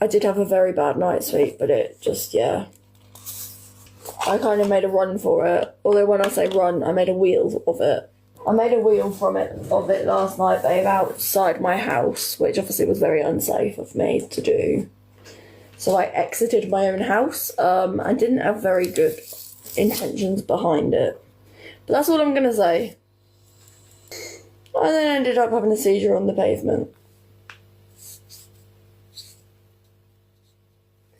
I did have a very bad night's sleep, but it just, yeah. I kind of made a run for it. Although when I say run, I made a wheel of it. I made a wheel of it last night, babe, outside my house, which obviously was very unsafe of me to do. So I exited my own house. I didn't have very good intentions behind it. But that's all I'm going to say. I then ended up having a seizure on the pavement.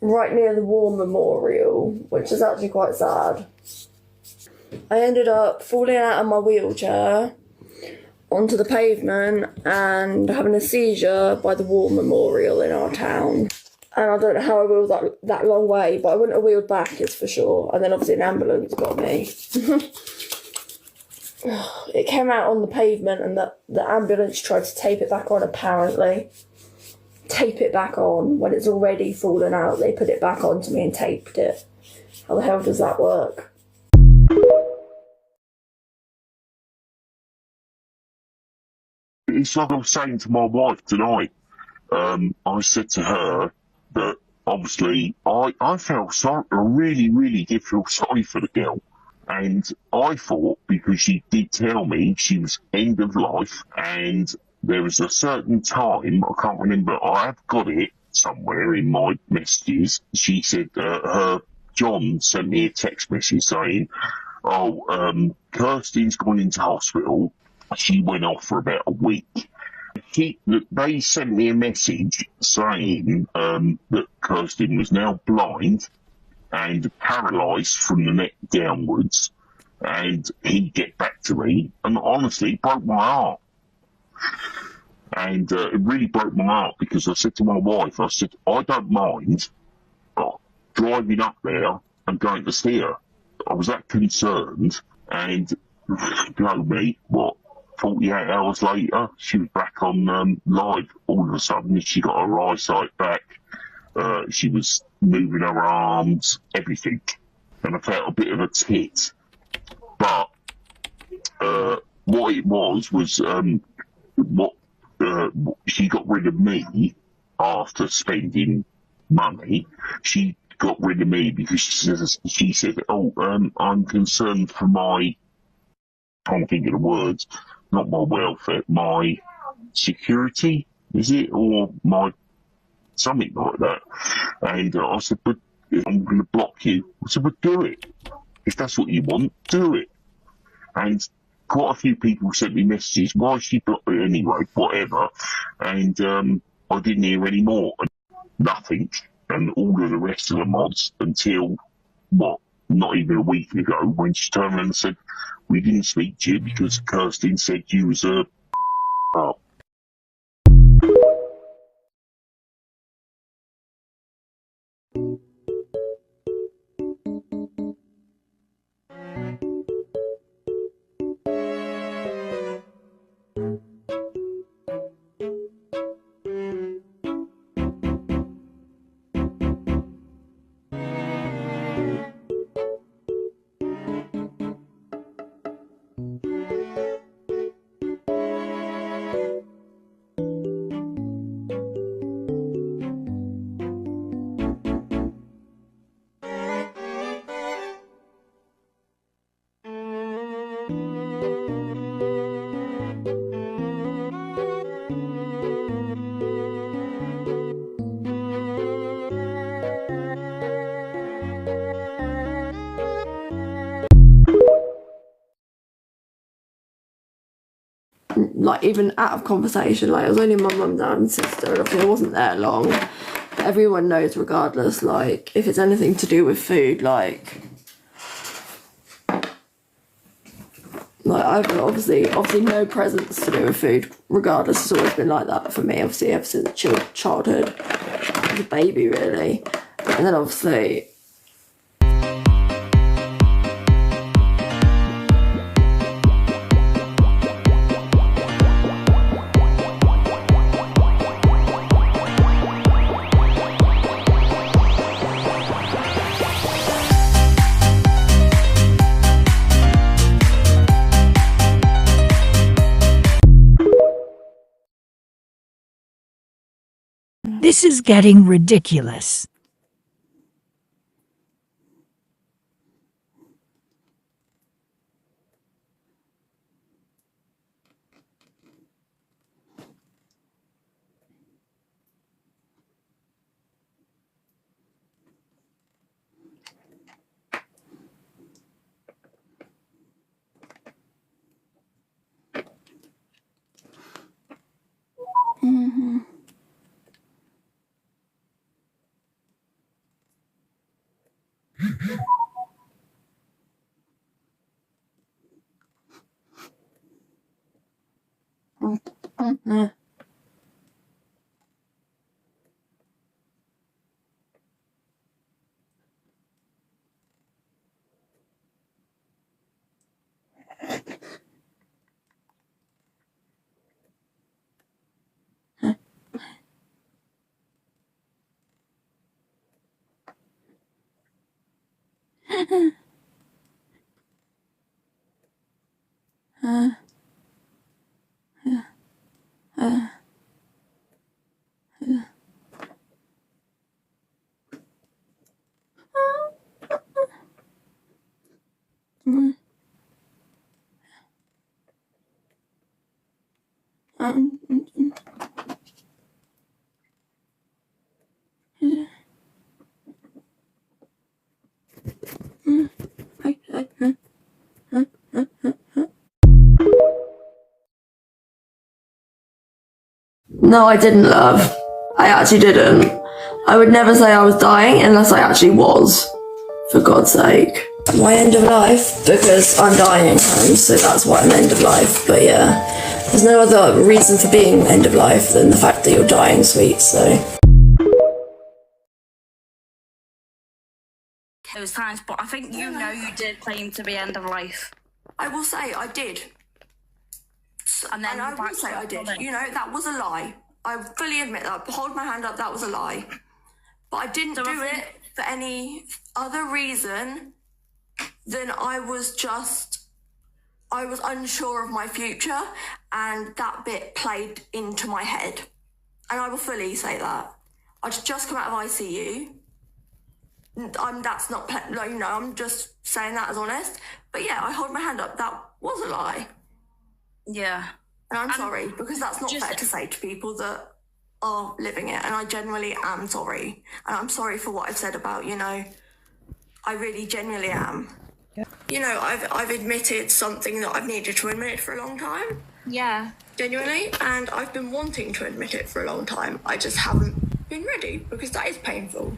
Right near the War Memorial, which is actually quite sad. I ended up falling out of my wheelchair onto the pavement and having a seizure by the War Memorial in our town. And I don't know how I wheeled that long way, but I wouldn't have wheeled back, it's for sure. And then obviously an ambulance got me. It came out on the pavement and the ambulance tried to tape it back on, apparently. Tape it back on when it's already fallen out. They put it back onto me and taped it. How the hell does that work? It's like I was saying to my wife tonight. I said to her that obviously I felt sorry. I really, really did feel sorry for the girl. And I thought, because she did tell me she was end of life, and there was a certain time, I can't remember, I have got it somewhere in my messages. She said John sent me a text message saying, Kirsten's gone into hospital. She went off for about a week. They sent me a message saying that Kirsten was now blind and paralysed from the neck downwards, and he'd get back to me. And honestly, it broke my heart. And it really broke my heart, because I said to my wife, I said, I don't mind driving up there and going to see her. I was that concerned, and you know me, 48 hours later, she was back on live. All of a sudden, she got her eyesight back. She was moving her arms, everything. And I felt a bit of a tit. But what it was she got rid of me after spending money. She got rid of me because she said, I'm concerned for my, I'm thinking of the words, not my welfare, my security, is it? Or my, something like that. And I said, but I'm going to block you. I said, but do it. If that's what you want, do it. And quite a few people sent me messages, why she blocked it anyway, whatever. And I didn't hear any more. Nothing. And all of the rest of the mods until, not even a week ago, when she turned around and said, we didn't speak to you because Kirsten said you was a like, even out of conversation, like, it was only my mum, dad and sister, and obviously I wasn't there long. But everyone knows regardless, like, if it's anything to do with food, like I've obviously no presents to do with food, regardless. It's always been like that for me, obviously, ever since childhood, as a baby, really. And then obviously This is getting ridiculous. No, I didn't, love. I actually didn't. I would never say I was dying unless I actually was. For God's sake. My end of life? Because I'm dying, so that's why I'm end of life. But yeah, there's no other reason for being end of life than the fact that you're dying, sweet, so. Those times, but I think you did claim to be end of life. I will say I did. And then I will say I did. You know, that was a lie. I fully admit that. Hold my hand up, that was a lie. But I didn't do it for any other reason than I was unsure of my future, and that bit played into my head. And I will fully say that. I'd just come out of ICU. I'm just saying that as honest. But yeah, I hold my hand up, that was a lie. Yeah. And I'm sorry, because that's not fair to say to people that are living it. And I genuinely am sorry. And I'm sorry for what I've said about, I really genuinely am. Yeah. I've admitted something that I've needed to admit for a long time. Yeah. Genuinely. And I've been wanting to admit it for a long time. I just haven't been ready, because that is painful.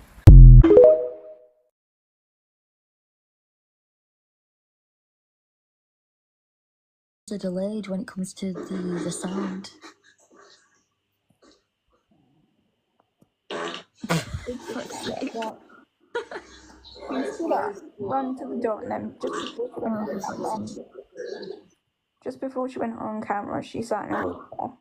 Are delayed when it comes to the sound. Run to the door, and then just before she went on camera, she sat in a wheelchair.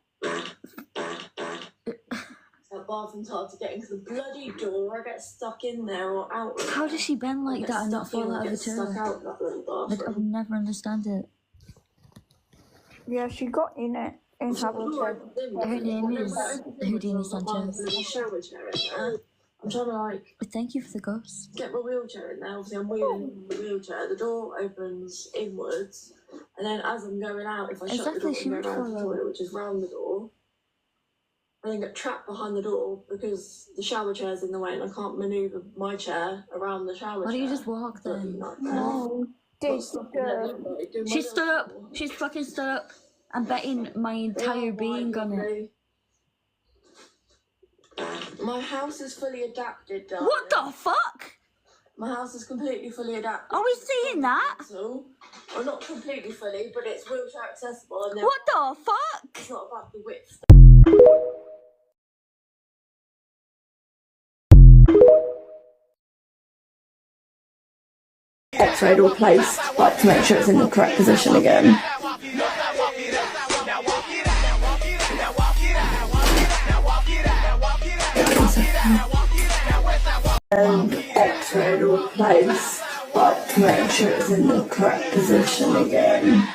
That bathroom's hard to get into the bloody door. I get stuck in there or out. How does she bend like that and not fall out of the chair? I'll never understand it. Yeah, she got in it in her wheelchair. Her name is Houdini Sanchez. There's a shower chair in there. I'm trying to Thank you for the ghost. get my wheelchair in there. Obviously, I'm wheeling the wheelchair. The door opens inwards, and then as I'm going out, if I shut the door and go around the toilet, which is round the door, I then get trapped behind the door because the shower chair's in the way and I can't manoeuvre my chair around the shower chair. Why don't you just walk then? No, She stood up. She's fucking stood up. I'm betting my entire being on it. My house is fully adapted, darling. What the fuck? My house is completely fully adapted. Are we seeing that? Well, not completely fully, but it's wheelchair accessible. And What the fuck? it's not about the width. X-rayed or placed, to make sure it's in the correct position again. And X-rayed or placed, to make sure it's in the correct position again.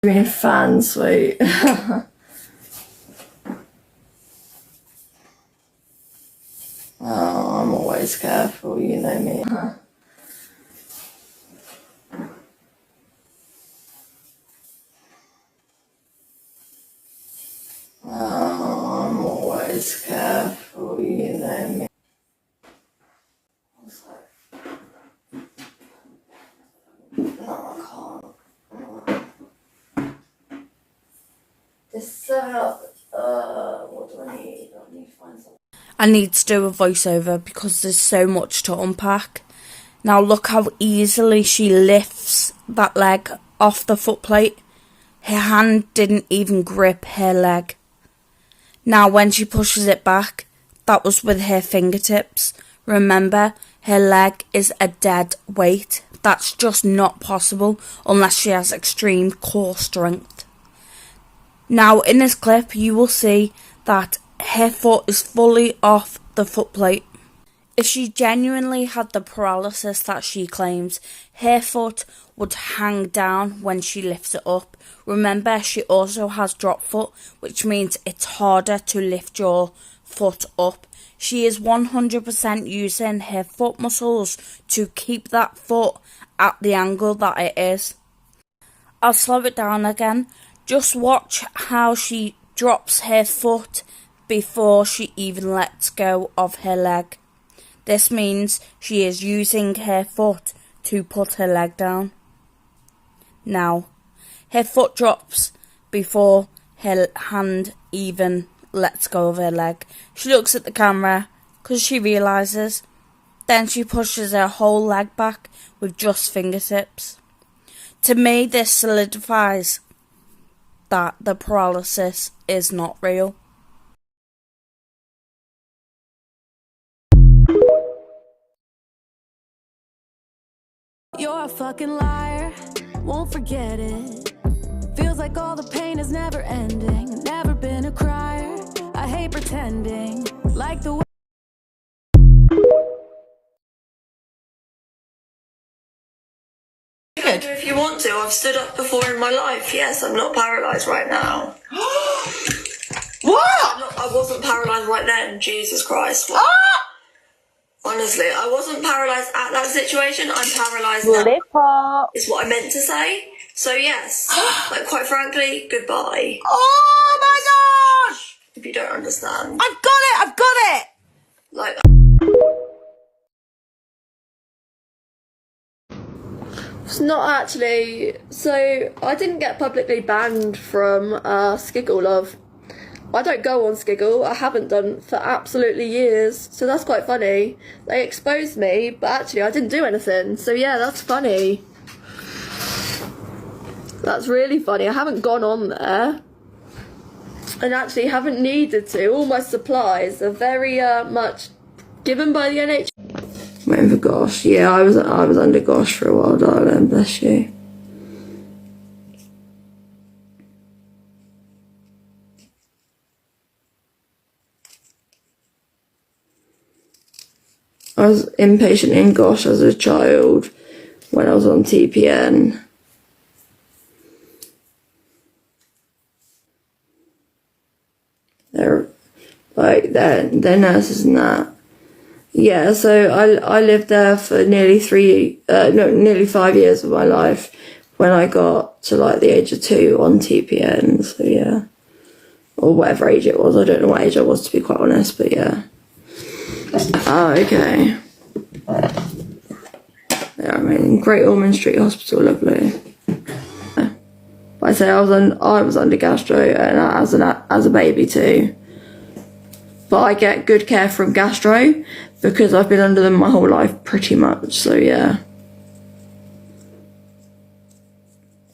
Being fan sweet. Oh, I'm always careful, you know me. Oh, I'm always careful, you know me. No, I can't. Just set up. What do I need? I need to find something. I need to do a voiceover because there's so much to unpack. Now look how easily she lifts that leg off the footplate. Her hand didn't even grip her leg. Now when she pushes it back, that was with her fingertips. Remember, her leg is a dead weight. That's just not possible unless she has extreme core strength. Now in this clip you will see that her foot is fully off the footplate. If she genuinely had the paralysis that she claims, her foot would hang down when she lifts it up. Remember, she also has drop foot, which means it's harder to lift your foot up. She is 100% using her foot muscles to keep that foot at the angle that it is. I'll slow it down again. Just watch how she drops her foot before she even lets go of her leg. This means she is using her foot to put her leg down. Now, her foot drops before her hand even lets go of her leg. She looks at the camera because she realises. Then she pushes her whole leg back with just fingertips. To me, this solidifies that the paralysis is not real. You're a fucking liar, won't forget it. Feels like all the pain is never ending. Never been a crier, I hate pretending. Like the way If you want to, I've stood up before in my life. Yes, I'm not paralysed right now. What? I wasn't paralysed right then. Jesus Christ. What? Honestly, I wasn't paralysed at that situation. I'm paralysed now. Is what I meant to say. So yes, like quite frankly, goodbye. Oh my gosh! If you don't understand, I've got it! like. It's not actually. So I didn't get publicly banned from Skiggle, love. I don't go on Skiggle. I haven't done for absolutely years. So that's quite funny. They exposed me, but actually I didn't do anything. So yeah, that's funny. That's really funny. I haven't gone on there. And actually haven't needed to. All my supplies are very much given by the NHS. Waiting for Gosh. Yeah, I was under Gosh for a while, darling. Bless you. I was inpatient in Gosh as a child when I was on TPN. They're nurses and that. Yeah, so I lived there for nearly 5 years of my life when I got to like the age of 2 on TPN, so yeah. Or whatever age it was, I don't know what age I was to be quite honest, but yeah. Oh, okay. Yeah, amazing. Great Ormond Street Hospital, lovely. But I say I was under gastro and as a baby too. But I get good care from gastro because I've been under them my whole life pretty much, so yeah.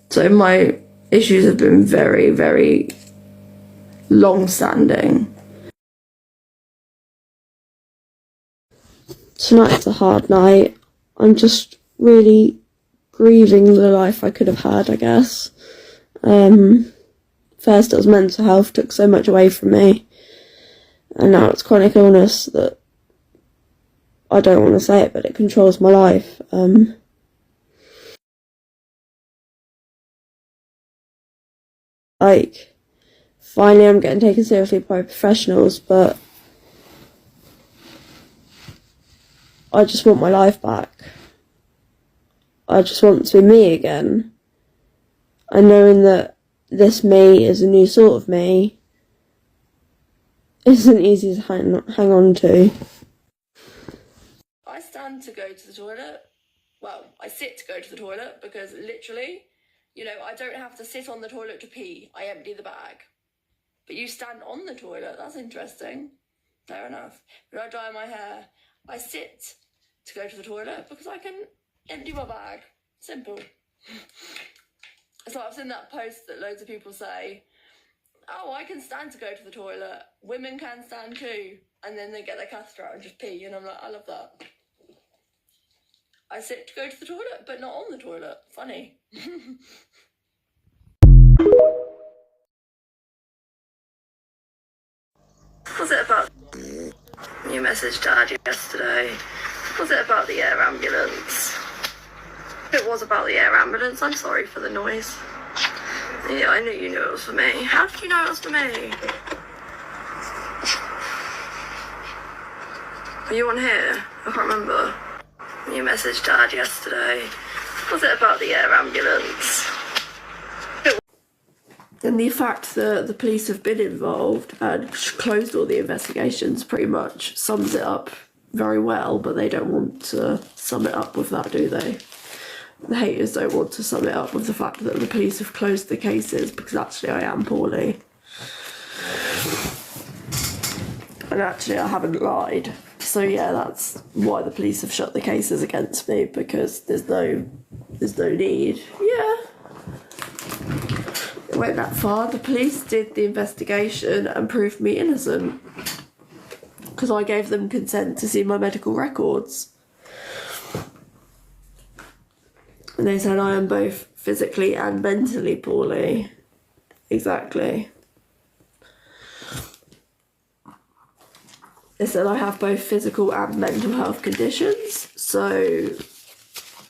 So my issues have been very, very long-standing. Tonight's a hard night. I'm just really grieving the life I could have had, I guess. First it was mental health, took so much away from me. And now it's chronic illness that, I don't want to say it, but it controls my life. like, finally I'm getting taken seriously by professionals, but I just want my life back. I just want to be me again. And knowing that this me is a new sort of me isn't easy to hang on to. I stand to go to the toilet. Well, I sit to go to the toilet because literally, you know, I don't have to sit on the toilet to pee. I empty the bag. But you stand on the toilet. That's interesting. Fair enough. When I dye my hair, I sit to go to the toilet because I can empty my bag. Simple. So I've seen that post that loads of people say, oh, I can stand to go to the toilet. Women can stand too. And then they get their catheter out and just pee. And I'm like, I love that. I sit to go to the toilet, but not on the toilet. Funny. Was it about... You messaged Dad yesterday. Was it about the air ambulance? If it was about the air ambulance, I'm sorry for the noise. Yeah, I knew you knew it was for me. How did you know it was for me? Are you on here? I can't remember. You messaged Dad yesterday. Was it about the air ambulance? And the fact that the police have been involved and closed all the investigations pretty much sums it up very well, but they don't want to sum it up with that, do they? The haters don't want to sum it up with the fact that the police have closed the cases because actually I am poorly. And actually I haven't lied. So yeah, that's why the police have shut the cases against me, because there's no need. Yeah. It went that far. The police did the investigation and proved me innocent. Because I gave them consent to see my medical records. And they said I am both physically and mentally poorly. Exactly. They said I have both physical and mental health conditions, so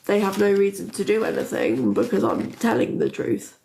they have no reason to do anything because I'm telling the truth.